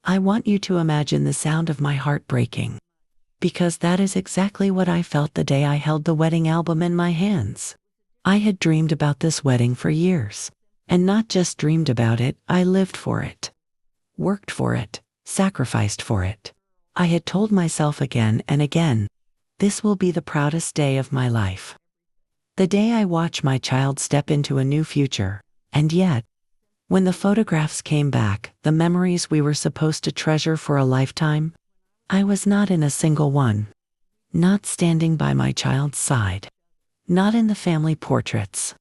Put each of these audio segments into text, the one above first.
I want you to imagine the sound of my heart breaking. Because that is exactly what I felt the day I held the wedding album in my hands. I had dreamed about this wedding for years. And not just dreamed about it, I lived for it. Worked for it, sacrificed for it. I had told myself again and again, this will be the proudest day of my life. The day I watch my child step into a new future. And yet, when the photographs came back, the memories we were supposed to treasure for a lifetime, I was not in a single one. Not standing by my child's side. Not in the family portraits.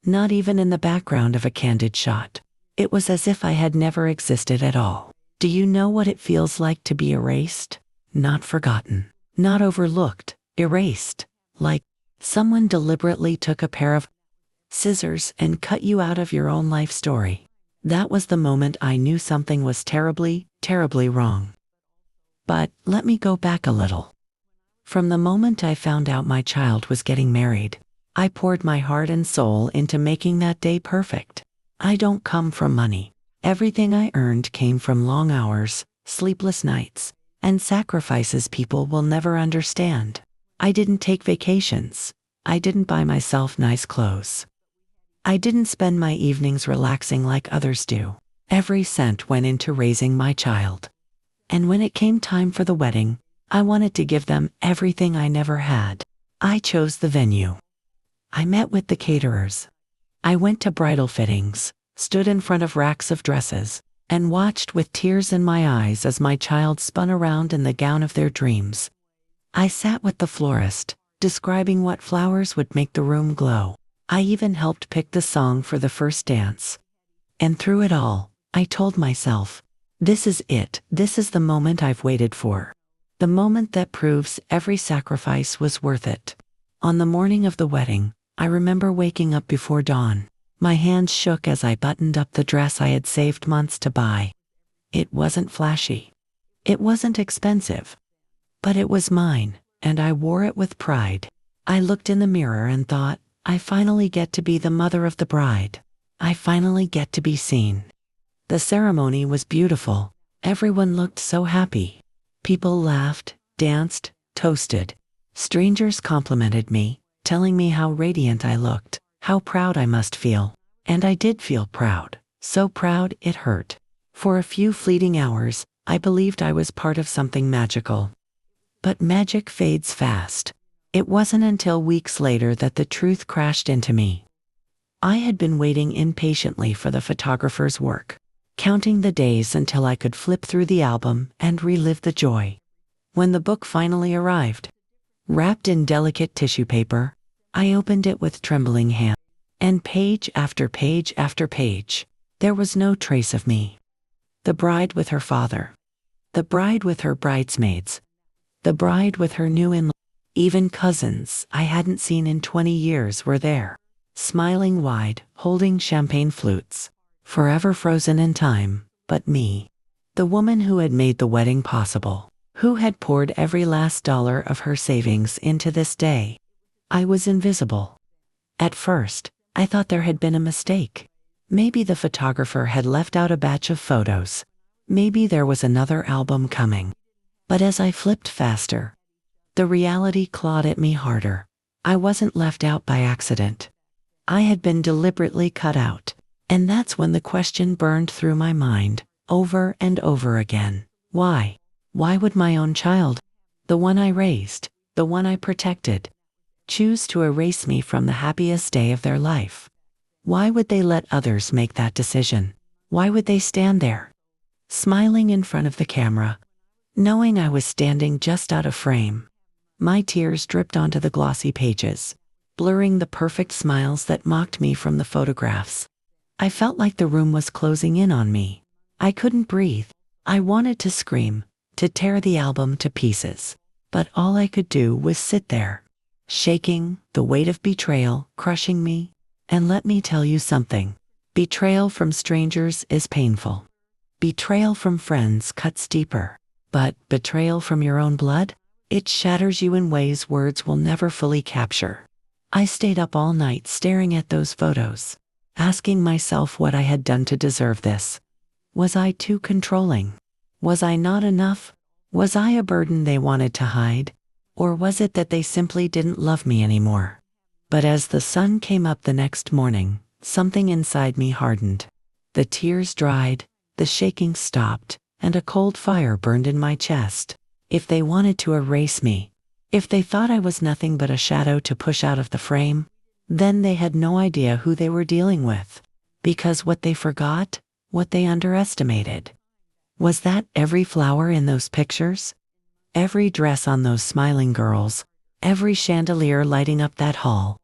Not even in the background of a candid shot. It was as if I had never existed at all. Do you know what it feels like to be erased? Not forgotten. Not overlooked. Erased. Like someone deliberately took a pair of scissors and cut you out of your own life story. That was the moment I knew something was terribly, terribly wrong. But let me go back a little. From the moment I found out my child was getting married, I poured my heart and soul into making that day perfect. I don't come from money. Everything I earned came from long hours, sleepless nights, and sacrifices people will never understand. I didn't take vacations. I didn't buy myself nice clothes. I didn't spend my evenings relaxing like others do. Every cent went into raising my child. And when it came time for the wedding, I wanted to give them everything I never had. I chose the venue. I met with the caterers. I went to bridal fittings, stood in front of racks of dresses, and watched with tears in my eyes as my child spun around in the gown of their dreams. I sat with the florist, describing what flowers would make the room glow. I even helped pick the song for the first dance. And through it all, I told myself, this is it. This is the moment I've waited for. The moment that proves every sacrifice was worth it. On the morning of the wedding, I remember waking up before dawn. My hands shook as I buttoned up the dress I had saved months to buy. It wasn't flashy. It wasn't expensive. But it was mine, and I wore it with pride. I looked in the mirror and thought, I finally get to be the mother of the bride. I finally get to be seen. The ceremony was beautiful. Everyone looked so happy. People laughed, danced, toasted. Strangers complimented me, telling me how radiant I looked, how proud I must feel. And I did feel proud. So proud it hurt. For a few fleeting hours, I believed I was part of something magical. But magic fades fast. It wasn't until weeks later that the truth crashed into me. I had been waiting impatiently for the photographer's work, counting the days until I could flip through the album and relive the joy. When the book finally arrived, wrapped in delicate tissue paper, I opened it with trembling hands. And page after page after page, there was no trace of me. The bride with her father. The bride with her bridesmaids. The bride with her new in-laws. Even cousins I hadn't seen in 20 years were there, smiling wide, holding champagne flutes, forever frozen in time, but me. The woman who had made the wedding possible, who had poured every last dollar of her savings into this day. I was invisible. At first, I thought there had been a mistake. Maybe the photographer had left out a batch of photos. Maybe there was another album coming. But as I flipped faster, the reality clawed at me harder. I wasn't left out by accident. I had been deliberately cut out. And that's when the question burned through my mind, over and over again. Why? Why would my own child, the one I raised, the one I protected, choose to erase me from the happiest day of their life? Why would they let others make that decision? Why would they stand there, smiling in front of the camera, knowing I was standing just out of frame? My tears dripped onto the glossy pages, blurring the perfect smiles that mocked me from the photographs. I felt like the room was closing in on me. I couldn't breathe. I wanted to scream, to tear the album to pieces. But all I could do was sit there, shaking, the weight of betrayal crushing me. And let me tell you something. Betrayal from strangers is painful. Betrayal from friends cuts deeper. But betrayal from your own blood? It shatters you in ways words will never fully capture. I stayed up all night staring at those photos, asking myself what I had done to deserve this. Was I too controlling? Was I not enough? Was I a burden they wanted to hide? Or was it that they simply didn't love me anymore? But as the sun came up the next morning, something inside me hardened. The tears dried, the shaking stopped, and a cold fire burned in my chest. If they wanted to erase me, if they thought I was nothing but a shadow to push out of the frame, then they had no idea who they were dealing with. Because what they forgot, what they underestimated, was that every flower in those pictures, every dress on those smiling girls, every chandelier lighting up that hall,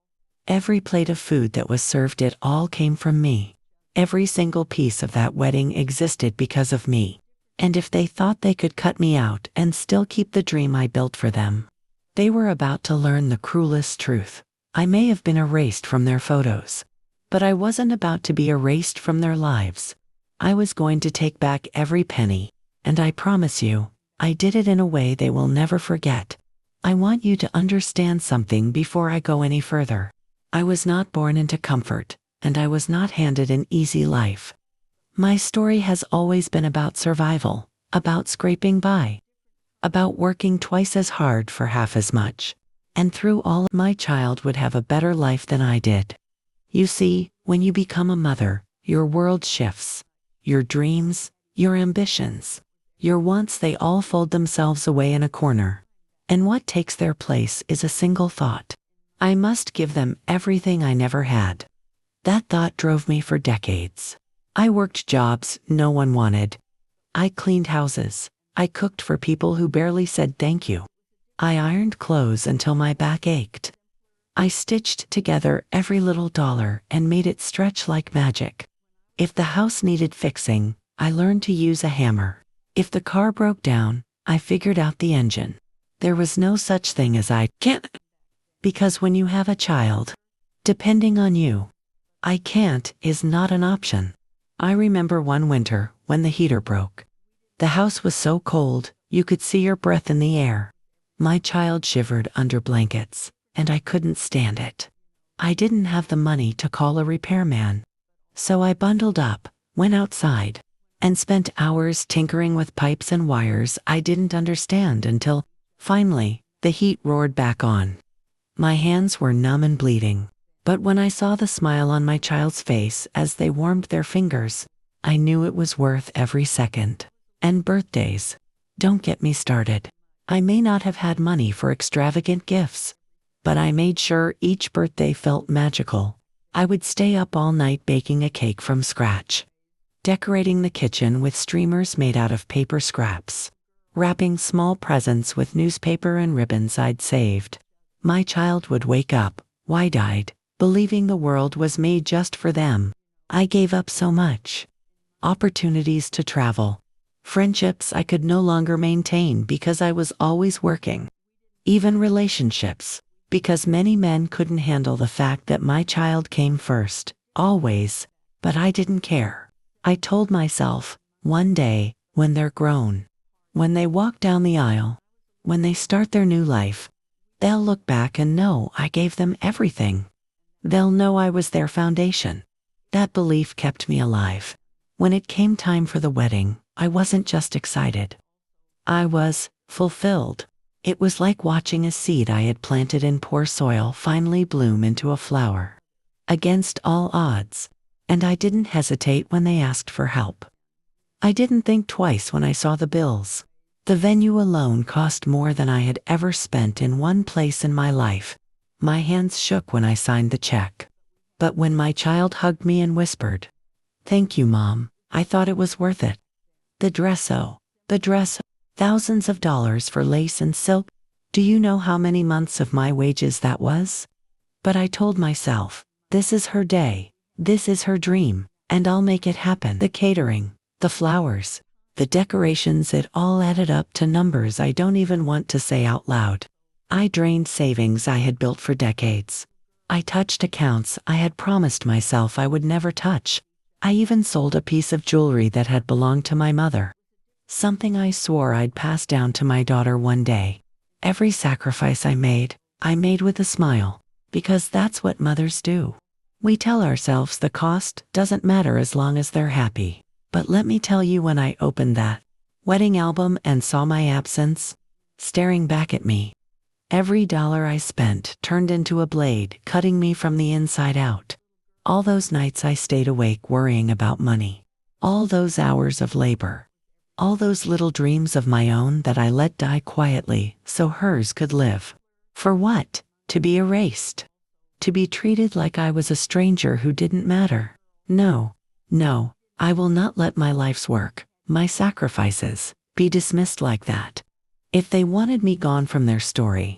every plate of food that was served, it all came from me. Every single piece of that wedding existed because of me. And if they thought they could cut me out and still keep the dream I built for them, they were about to learn the cruelest truth. I may have been erased from their photos, but I wasn't about to be erased from their lives. I was going to take back every penny, and I promise you, I did it in a way they will never forget. I want you to understand something before I go any further. I was not born into comfort, and I was not handed an easy life. My story has always been about survival, about scraping by, about working twice as hard for half as much. And through all, my child would have a better life than I did. You see, when you become a mother, your world shifts. Your dreams, your ambitions, your wants, they all fold themselves away in a corner. And what takes their place is a single thought. I must give them everything I never had. That thought drove me for decades. I worked jobs no one wanted. I cleaned houses. I cooked for people who barely said thank you. I ironed clothes until my back ached. I stitched together every little dollar and made it stretch like magic. If the house needed fixing, I learned to use a hammer. If the car broke down, I figured out the engine. There was no such thing as I can't. Because when you have a child, depending on you, I can't is not an option. I remember one winter when the heater broke. The house was so cold, you could see your breath in the air. My child shivered under blankets, and I couldn't stand it. I didn't have the money to call a repairman. So I bundled up, went outside, and spent hours tinkering with pipes and wires I didn't understand until, finally, the heat roared back on. My hands were numb and bleeding, but when I saw the smile on my child's face as they warmed their fingers, I knew it was worth every second. And birthdays. Don't get me started. I may not have had money for extravagant gifts, but I made sure each birthday felt magical. I would stay up all night baking a cake from scratch, decorating the kitchen with streamers made out of paper scraps, wrapping small presents with newspaper and ribbons I'd saved. My child would wake up, wide-eyed, believing the world was made just for them. I gave up so much. Opportunities to travel, friendships I could no longer maintain because I was always working, even relationships, because many men couldn't handle the fact that my child came first, always, but I didn't care. I told myself, one day, when they're grown, when they walk down the aisle, when they start their new life, they'll look back and know I gave them everything. They'll know I was their foundation. That belief kept me alive. When it came time for the wedding, I wasn't just excited. I was fulfilled. It was like watching a seed I had planted in poor soil finally bloom into a flower. Against all odds. And I didn't hesitate when they asked for help. I didn't think twice when I saw the bills. The venue alone cost more than I had ever spent in one place in my life. My hands shook when I signed the check. But when my child hugged me and whispered, "Thank you, Mom," I thought it was worth it. The dress, thousands of dollars for lace and silk. Do you know how many months of my wages that was? But I told myself, this is her day, this is her dream, and I'll make it happen. The catering, the flowers, the decorations, it all added up to numbers I don't even want to say out loud. I drained savings I had built for decades. I touched accounts I had promised myself I would never touch. I even sold a piece of jewelry that had belonged to my mother. Something I swore I'd pass down to my daughter one day. Every sacrifice I made with a smile, because that's what mothers do. We tell ourselves the cost doesn't matter as long as they're happy. But let me tell you, when I opened that wedding album and saw my absence, staring back at me. Every dollar I spent turned into a blade, cutting me from the inside out. All those nights I stayed awake worrying about money. All those hours of labor. All those little dreams of my own that I let die quietly so hers could live. For what? To be erased. To be treated like I was a stranger who didn't matter. No, I will not let my life's work, my sacrifices, be dismissed like that. If they wanted me gone from their story,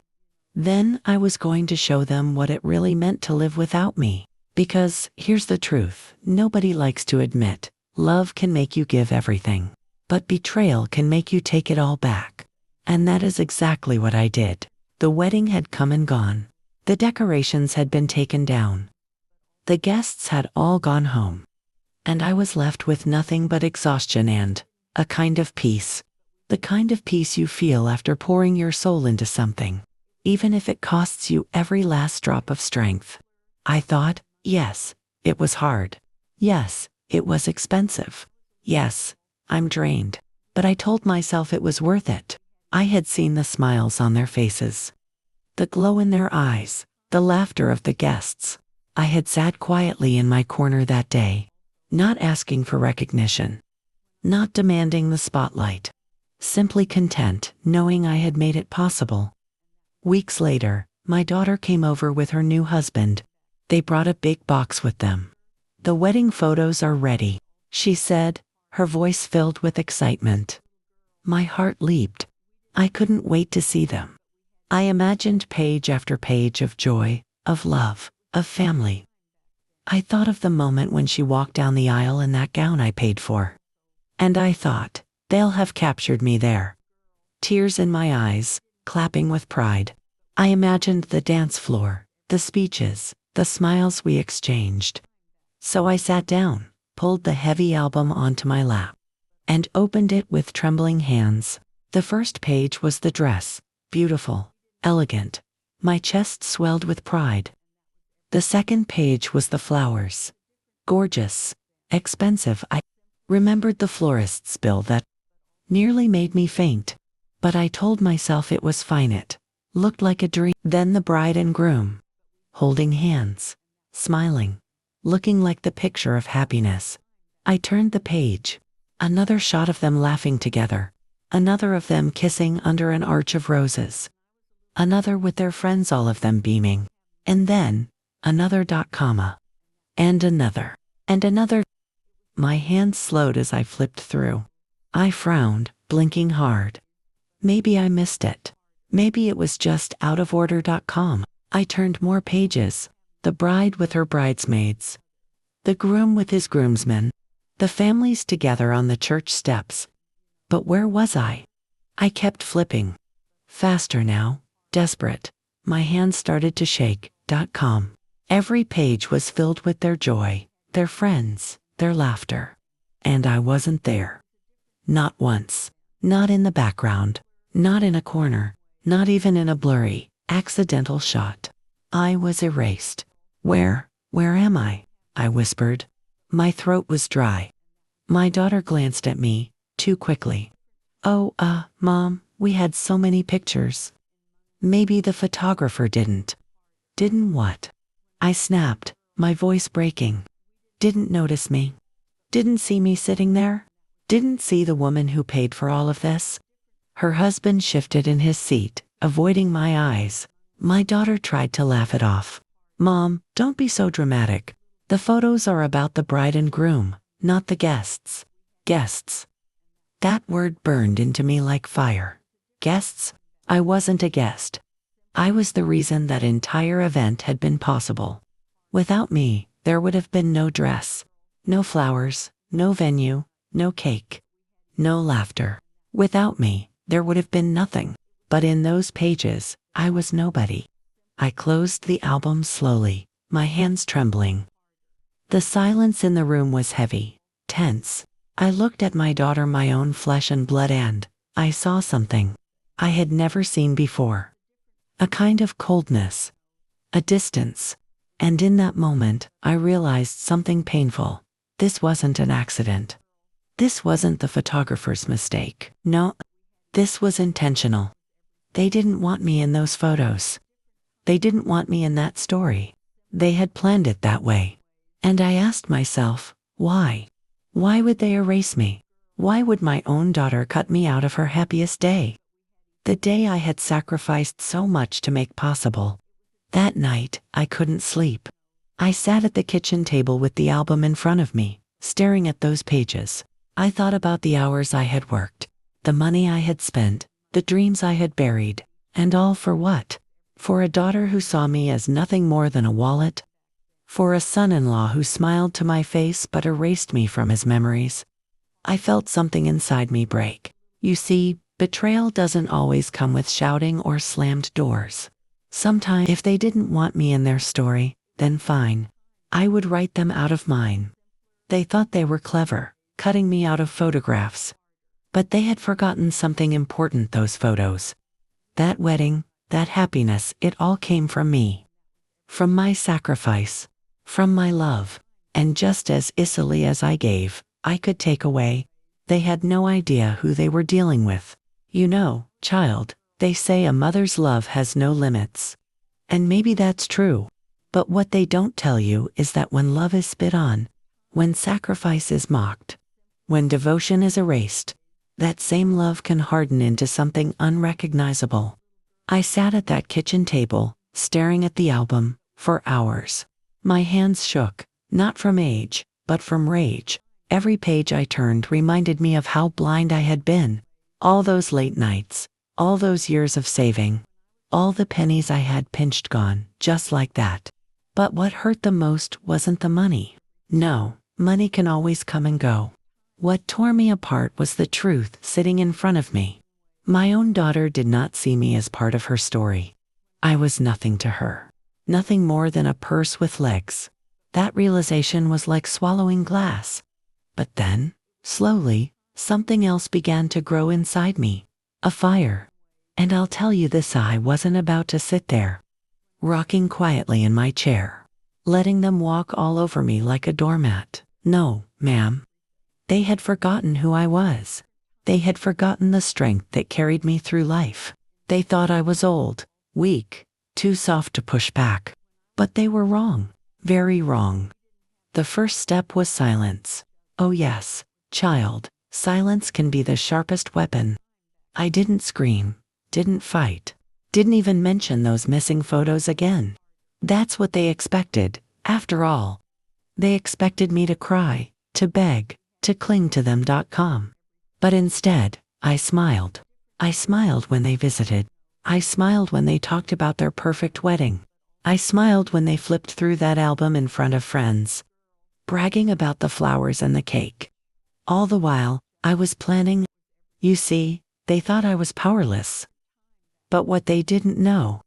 then I was going to show them what it really meant to live without me. Because, here's the truth, nobody likes to admit, love can make you give everything. But betrayal can make you take it all back. And that is exactly what I did. The wedding had come and gone. The decorations had been taken down. The guests had all gone home. And I was left with nothing but exhaustion and a kind of peace. The kind of peace you feel after pouring your soul into something, even if it costs you every last drop of strength. I thought, yes, it was hard. Yes, it was expensive. Yes, I'm drained. But I told myself it was worth it. I had seen the smiles on their faces, the glow in their eyes, the laughter of the guests. I had sat quietly in my corner that day, not asking for recognition, not demanding the spotlight, simply content knowing I had made it possible. Weeks later, my daughter came over with her new husband. They brought a big box with them. "The wedding photos are ready," she said, her voice filled with excitement. My heart leaped. I couldn't wait to see them. I imagined page after page of joy, of love, of family. I thought of the moment when she walked down the aisle in that gown I paid for. And I thought, they'll have captured me there. Tears in my eyes, clapping with pride. I imagined the dance floor, the speeches, the smiles we exchanged. So I sat down, pulled the heavy album onto my lap, and opened it with trembling hands. The first page was the dress, beautiful, elegant. My chest swelled with pride. The second page was the flowers. Gorgeous, expensive. I remembered the florist's bill that nearly made me faint, but I told myself it was fine. It looked like a dream. Then the bride and groom, holding hands, smiling, looking like the picture of happiness. I turned the page. Another shot of them laughing together. Another of them kissing under an arch of roses. Another with their friends, all of them beaming. And then, another comma. And another. And another. My hands slowed as I flipped through. I frowned, blinking hard. Maybe I missed it. Maybe it was just out of order. I turned more pages. The bride with her bridesmaids. The groom with his groomsmen. The families together on the church steps. But where was I? I kept flipping. Faster now, desperate. My hands started to shake. Every page was filled with their joy, their friends, their laughter. And I wasn't there. Not once. Not in the background. Not in a corner. Not even in a blurry, accidental shot. I was erased. Where am I? I whispered. My throat was dry. My daughter glanced at me, too quickly. "Oh, Mom, we had so many pictures." Maybe the photographer didn't. Didn't what? I snapped, my voice breaking. Didn't notice me. Didn't see me sitting there. Didn't see the woman who paid for all of this. Her husband shifted in his seat, avoiding my eyes. My daughter tried to laugh it off. "Mom, don't be so dramatic. The photos are about the bride and groom, not the guests." Guests. That word burned into me like fire. Guests? I wasn't a guest. I was the reason that entire event had been possible. Without me, there would have been no dress, no flowers, no venue, no cake, no laughter. Without me, there would have been nothing. But in those pages, I was nobody. I closed the album slowly, my hands trembling. The silence in the room was heavy, tense. I looked at my daughter, my own flesh and blood, and I saw something I had never seen before. A kind of coldness, a distance. And in that moment, I realized something painful. This wasn't an accident. This wasn't the photographer's mistake. No, this was intentional. They didn't want me in those photos. They didn't want me in that story. They had planned it that way. And I asked myself, why? Why would they erase me? Why would my own daughter cut me out of her happiest day? The day I had sacrificed so much to make possible. That night, I couldn't sleep. I sat at the kitchen table with the album in front of me, staring at those pages. I thought about the hours I had worked, the money I had spent, the dreams I had buried, and all for what? For a daughter who saw me as nothing more than a wallet? For a son-in-law who smiled to my face but erased me from his memories? I felt something inside me break. You see, betrayal doesn't always come with shouting or slammed doors. Sometimes, if they didn't want me in their story, then fine. I would write them out of mine. They thought they were clever, cutting me out of photographs. But they had forgotten something important, those photos. That wedding, that happiness, it all came from me. From my sacrifice. From my love. And just as easily as I gave, I could take away. They had no idea who they were dealing with. You know, child, they say a mother's love has no limits. And maybe that's true. But what they don't tell you is that when love is spit on, when sacrifice is mocked, when devotion is erased, that same love can harden into something unrecognizable. I sat at that kitchen table, staring at the album, for hours. My hands shook, not from age, but from rage. Every page I turned reminded me of how blind I had been. All those late nights, all those years of saving, all the pennies I had pinched gone, just like that. But what hurt the most wasn't the money. No, money can always come and go. What tore me apart was the truth sitting in front of me. My own daughter did not see me as part of her story. I was nothing to her. Nothing more than a purse with legs. That realization was like swallowing glass. But then, slowly, something else began to grow inside me. A fire. And I'll tell you this, I wasn't about to sit there, rocking quietly in my chair, letting them walk all over me like a doormat. No, ma'am. They had forgotten who I was. They had forgotten the strength that carried me through life. They thought I was old, weak, too soft to push back. But they were wrong, very wrong. The first step was silence. Oh yes, child, silence can be the sharpest weapon. I didn't scream, didn't fight, didn't even mention those missing photos again. That's what they expected, after all. They expected me to cry, to beg, to cling to them.com. But instead, I smiled. I smiled when they visited. I smiled when they talked about their perfect wedding. I smiled when they flipped through that album in front of friends, bragging about the flowers and the cake. All the while, I was planning. You see, they thought I was powerless. But what they didn't know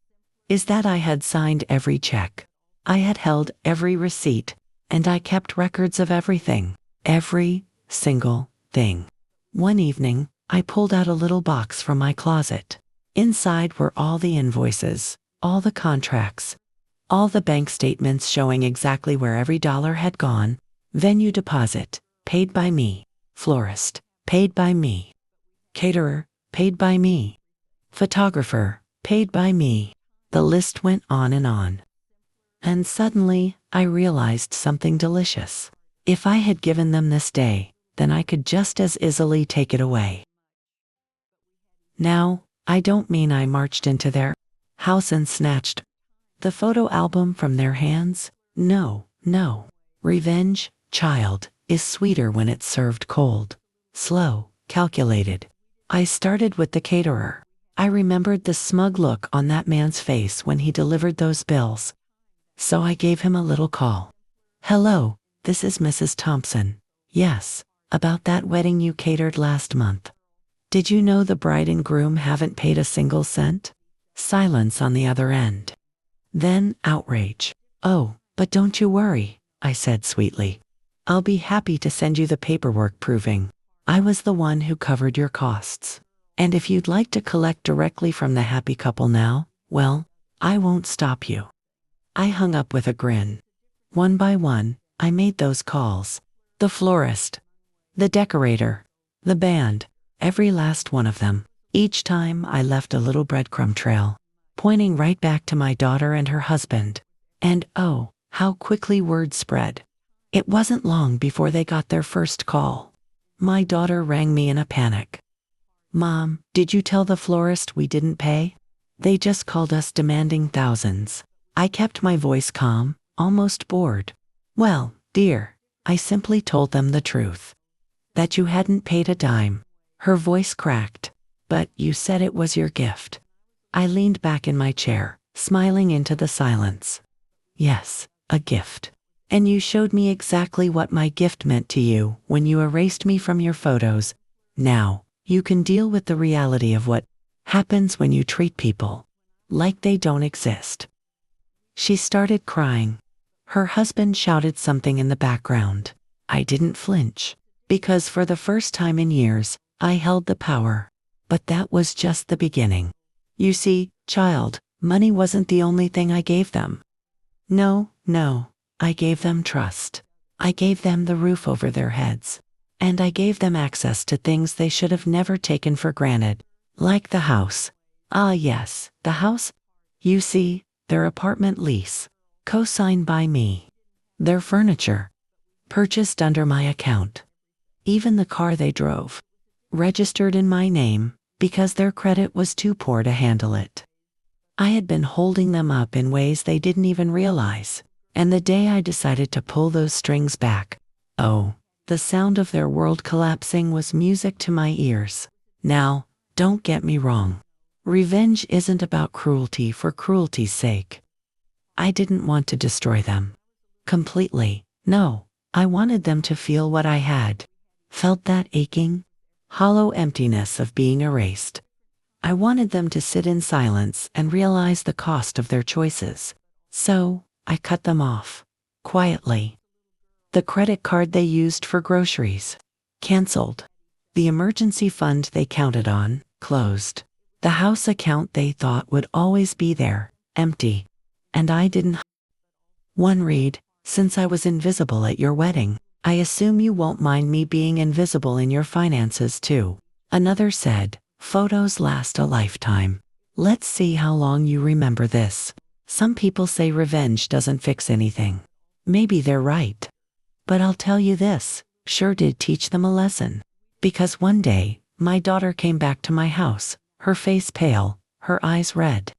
is that I had signed every check. I had held every receipt, and I kept records of everything. Every single thing. One evening, I pulled out a little box from my closet. Inside were all the invoices, all the contracts, all the bank statements showing exactly where every dollar had gone. Venue deposit, paid by me. Florist, paid by me. Caterer, paid by me. Photographer, paid by me. The list went on and on. And suddenly, I realized something delicious. If I had given them this day, then I could just as easily take it away. Now, I don't mean I marched into their house and snatched the photo album from their hands. No, no. Revenge, child, is sweeter when it's served cold. Slow, calculated. I started with the caterer. I remembered the smug look on that man's face when he delivered those bills. So I gave him a little call. Hello, this is Mrs. Thompson. Yes, about that wedding you catered last month. Did you know the bride and groom haven't paid a single cent? Silence on the other end. Then outrage. Oh, but don't you worry, I said sweetly. I'll be happy to send you the paperwork proving I was the one who covered your costs. And if you'd like to collect directly from the happy couple now, well, I won't stop you. I hung up with a grin. One by one, I made those calls. The florist, the decorator, the band, every last one of them. Each time I left a little breadcrumb trail, pointing right back to my daughter and her husband. And oh, how quickly word spread. It wasn't long before they got their first call. My daughter rang me in a panic. "Mom, did you tell the florist we didn't pay? They just called us demanding thousands." I kept my voice calm, almost bored. "Well, dear, I simply told them the truth. That you hadn't paid a dime." Her voice cracked. "But you said it was your gift." I leaned back in my chair, smiling into the silence. "Yes, a gift. And you showed me exactly what my gift meant to you when you erased me from your photos. Now, you can deal with the reality of what happens when you treat people like they don't exist." She started crying. Her husband shouted something in the background. I didn't flinch, because for the first time in years, I held the power. But that was just the beginning. You see, child, money wasn't the only thing I gave them. No, I gave them trust. I gave them the roof over their heads. And I gave them access to things they should have never taken for granted, like the house. Ah yes, the house. You see, their apartment lease, co-signed by me. Their furniture, purchased under my account. Even the car they drove, registered in my name, because their credit was too poor to handle it. I had been holding them up in ways they didn't even realize, and the day I decided to pull those strings back, oh, the sound of their world collapsing was music to my ears. Now, don't get me wrong. Revenge isn't about cruelty for cruelty's sake. I didn't want to destroy them completely. No, I wanted them to feel what I had. Felt that aching, hollow emptiness of being erased. I wanted them to sit in silence and realize the cost of their choices. So, I cut them off, quietly. The credit card they used for groceries, canceled. The emergency fund they counted on, closed. The house account they thought would always be there, empty. And I didn't. One read, "Since I was invisible at your wedding, I assume you won't mind me being invisible in your finances too." Another said, "Photos last a lifetime. Let's see how long you remember this." Some people say revenge doesn't fix anything. Maybe they're right. But I'll tell you this, sure did teach them a lesson. Because one day, my daughter came back to my house, her face pale, her eyes red.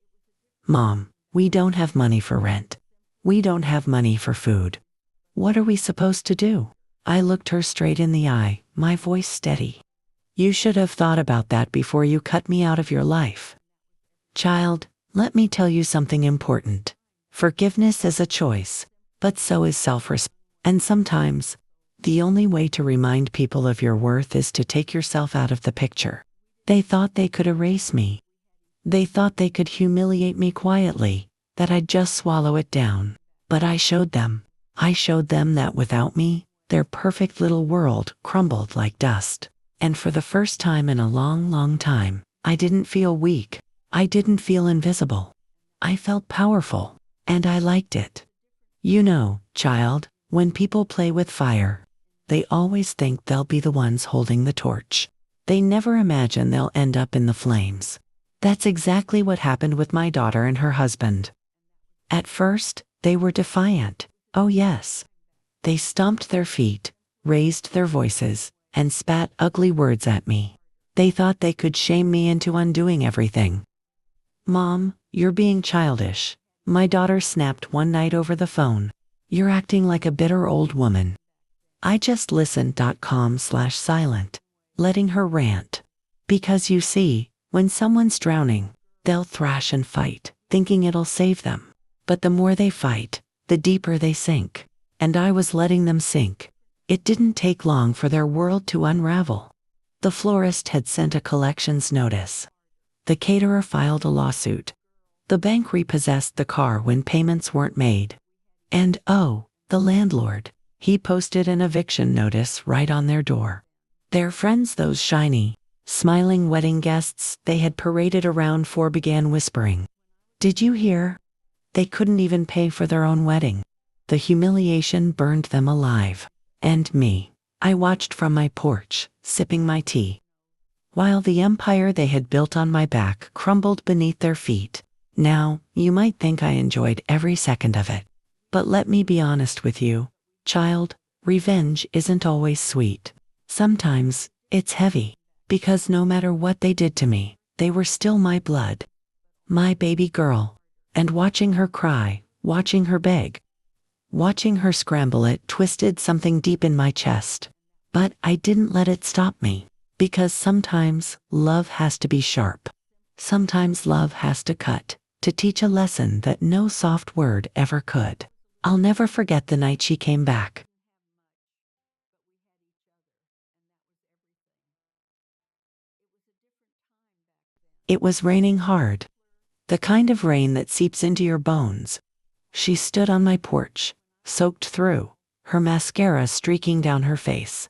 "Mom, we don't have money for rent. We don't have money for food. What are we supposed to do?" I looked her straight in the eye, my voice steady. "You should have thought about that before you cut me out of your life. Child, let me tell you something important. Forgiveness is a choice, but so is self-respect. And sometimes, the only way to remind people of your worth is to take yourself out of the picture." They thought they could erase me. They thought they could humiliate me quietly, that I'd just swallow it down. But I showed them that without me, their perfect little world crumbled like dust. And for the first time in a long time, I didn't feel weak. I didn't feel invisible. I felt powerful, and I liked it. You know, child, when people play with fire, they always think they'll be the ones holding the torch. They never imagine they'll end up in the flames. That's exactly what happened with my daughter and her husband. At first, they were defiant. Oh yes. They stomped their feet, raised their voices, and spat ugly words at me. They thought they could shame me into undoing everything. "Mom, you're being childish," my daughter snapped one night over the phone. "You're acting like a bitter old woman." I just listened.com/silent, letting her rant. Because you see, when someone's drowning, they'll thrash and fight, thinking it'll save them. But the more they fight, the deeper they sink. And I was letting them sink. It didn't take long for their world to unravel. The florist had sent a collections notice. The caterer filed a lawsuit. The bank repossessed the car when payments weren't made. And oh, the landlord, he posted an eviction notice right on their door. Their friends, those shiny, smiling wedding guests they had paraded around for, began whispering, "Did you hear? They couldn't even pay for their own wedding." The humiliation burned them alive. And me, I watched from my porch, sipping my tea, while the empire they had built on my back crumbled beneath their feet. Now, you might think I enjoyed every second of it. But let me be honest with you, child, revenge isn't always sweet. Sometimes, it's heavy, because no matter what they did to me, they were still my blood, my baby girl. And watching her cry, watching her beg, watching her scramble, it twisted something deep in my chest. But I didn't let it stop me, because sometimes love has to be sharp. Sometimes love has to cut, to teach a lesson that no soft word ever could. I'll never forget the night she came back. It was raining hard, the kind of rain that seeps into your bones. She stood on my porch, soaked through, her mascara streaking down her face.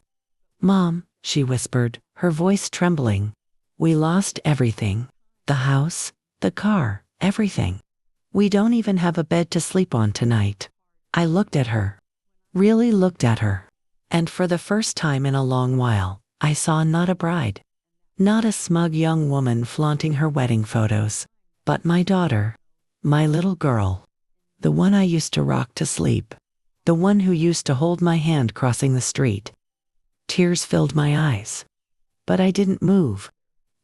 "Mom," she whispered, her voice trembling, "we lost everything. The house, the car, everything. We don't even have a bed to sleep on tonight." I looked at her, really looked at her, and for the first time in a long while, I saw not a bride, not a smug young woman flaunting her wedding photos, but my daughter, my little girl, the one I used to rock to sleep, the one who used to hold my hand crossing the street. Tears filled my eyes, but I didn't move.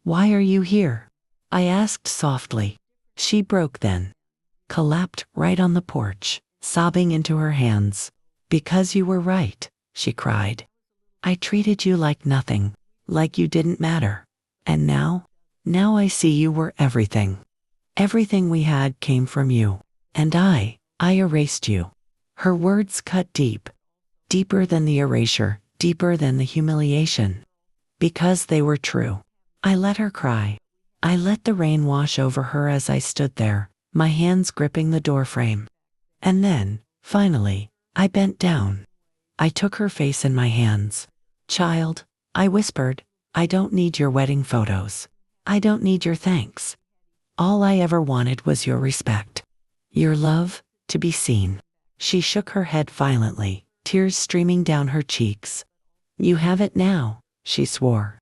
"Why are you here?" I asked softly. She broke then, collapsed right on the porch, sobbing into her hands. "Because you were right," she cried. "I treated you like nothing, like you didn't matter. And now I see you were everything. Everything we had came from you. And I erased you." Her words cut deep, deeper than the erasure, deeper than the humiliation. Because they were true. I let her cry. I let the rain wash over her as I stood there, my hands gripping the doorframe. And then, finally, I bent down. I took her face in my hands. "Child," I whispered, "I don't need your wedding photos. I don't need your thanks. All I ever wanted was your respect. Your love, to be seen." She shook her head violently, tears streaming down her cheeks. "You have it now," she swore.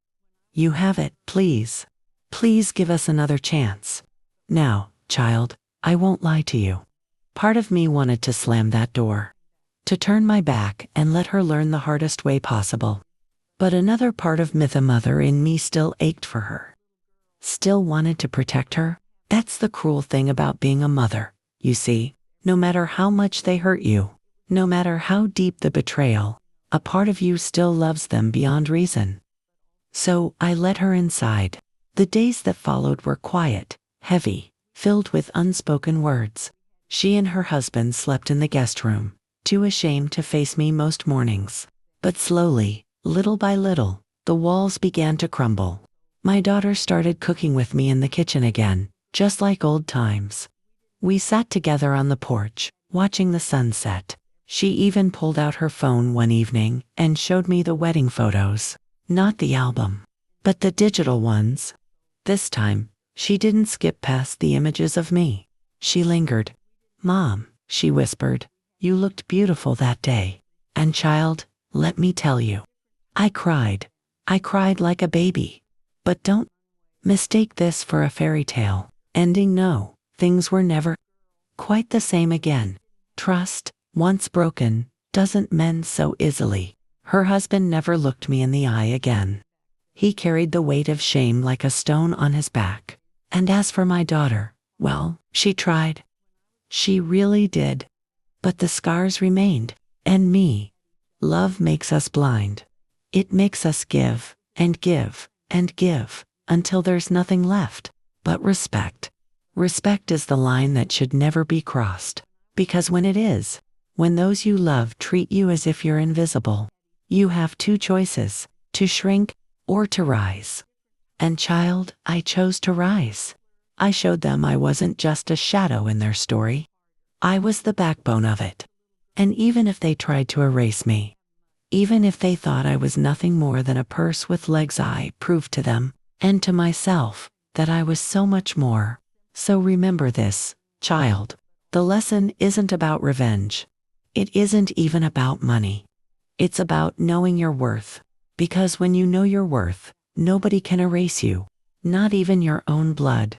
"You have it, please. Please give us another chance." Now, child, I won't lie to you. Part of me wanted to slam that door, to turn my back and let her learn the hardest way possible. But another part of Myth-a-Mother in me still ached for her, still wanted to protect her. That's the cruel thing about being a mother, you see. No matter how much they hurt you, no matter how deep the betrayal, a part of you still loves them beyond reason. So I let her inside. The days that followed were quiet, heavy, filled with unspoken words. She and her husband slept in the guest room, too ashamed to face me most mornings. But slowly, little by little, the walls began to crumble. My daughter started cooking with me in the kitchen again, just like old times. We sat together on the porch, watching the sunset. She even pulled out her phone one evening and showed me the wedding photos. Not the album, but the digital ones. This time, she didn't skip past the images of me. She lingered. "Mom," she whispered, "you looked beautiful that day. And child, let me tell you, I cried. I cried like a baby. But don't mistake this for a fairy tale ending. No, things were never quite the same again. Trust, once broken, doesn't mend so easily." Her husband never looked me in the eye again. He carried the weight of shame like a stone on his back. And as for my daughter, well, she tried. She really did. But the scars remained. And me. Love makes us blind. It makes us give, and give, and give, until there's nothing left but respect. Respect is the line that should never be crossed. Because when it is, when those you love treat you as if you're invisible, you have two choices: to shrink or to rise. And child, I chose to rise. I showed them I wasn't just a shadow in their story. I was the backbone of it. And even if they tried to erase me, even if they thought I was nothing more than a purse with legs, I proved to them, and to myself, that I was so much more. So remember this, child. The lesson isn't about revenge. It isn't even about money. It's about knowing your worth. Because when you know your worth, nobody can erase you, not even your own blood.